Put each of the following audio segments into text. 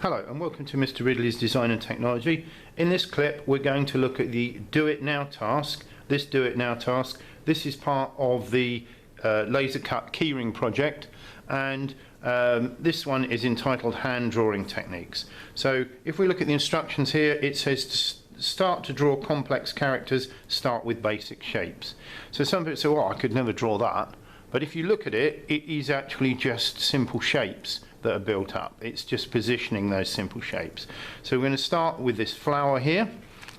Hello and welcome to Mr. Ridley's Design and Technology. In this clip we're going to look at the Do It Now task. This is part of the laser cut keyring project, and this one is entitled Hand Drawing Techniques. So if we look at the instructions here, it says to start to draw complex characters, start with basic shapes. So some people say, well, I could never draw that. But if you look at it, it is actually just simple shapes that are built up. It's just positioning those simple shapes. So we're going to start with this flower here,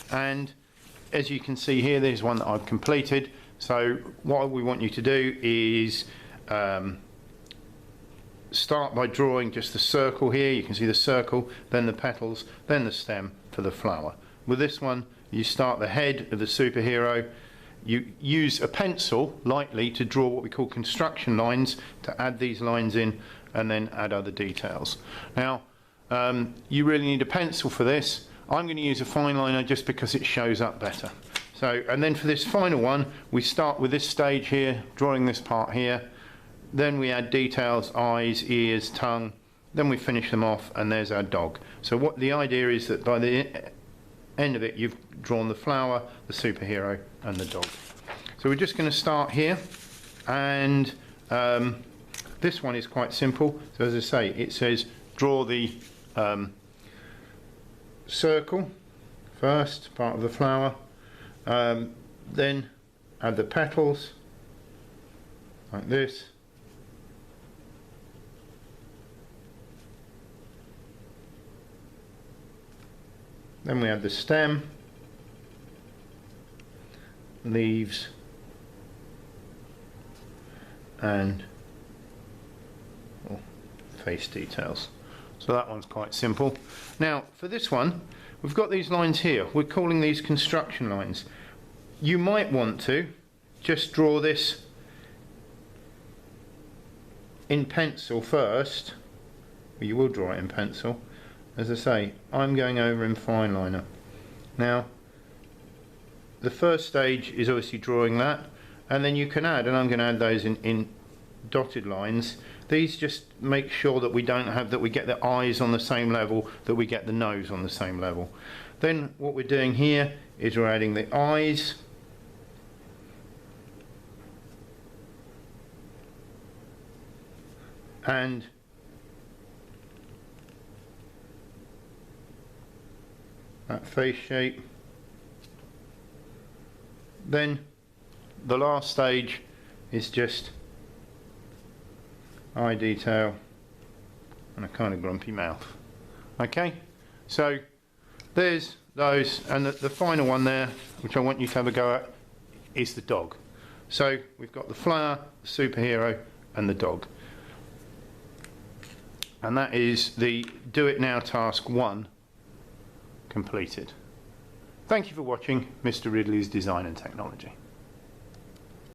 and as you can see here, there's one that I've completed. So what we want you to do is start by drawing just the circle here. You can see the circle, then the petals, then the stem for the flower. With this one, you start the head of the superhero. You use a pencil lightly to draw what we call construction lines, to add these lines in and then add other details. Now you really need a pencil for this. I'm going to use a fine liner just because it shows up better. So, and then for this final one, we start with this stage here, drawing this part here, then we add details, eyes, ears, tongue, then we finish them off, and there's our dog. So what the idea is that by the end of it, you've drawn the flower, the superhero and the dog. So we're just going to start here, and this one is quite simple. So as I say, it says draw the circle first, part of the flower, then add the petals like this, then we add the stem, leaves and face details. So that one's quite simple. Now for this one, we've got these lines here. We're calling these construction lines. You might want to just draw this in pencil first. Well, you will draw it in pencil. As I say, I'm going over in fine liner. Now the first stage is obviously drawing that, and then you can add, and I'm going to add those in dotted lines. These just make sure that we don't have, that we get the eyes on the same level, that we get the nose on the same level. Then what we're doing here is we're adding the eyes, and that face shape. Then the last stage is just eye detail and a kind of grumpy mouth. Okay, so there's those, and the final one there, which I want you to have a go at, is the dog. So we've got the flower, the superhero and the dog, and that is the Do It Now task 1 completed. Thank you for watching Mr. Ridley's Design and Technology.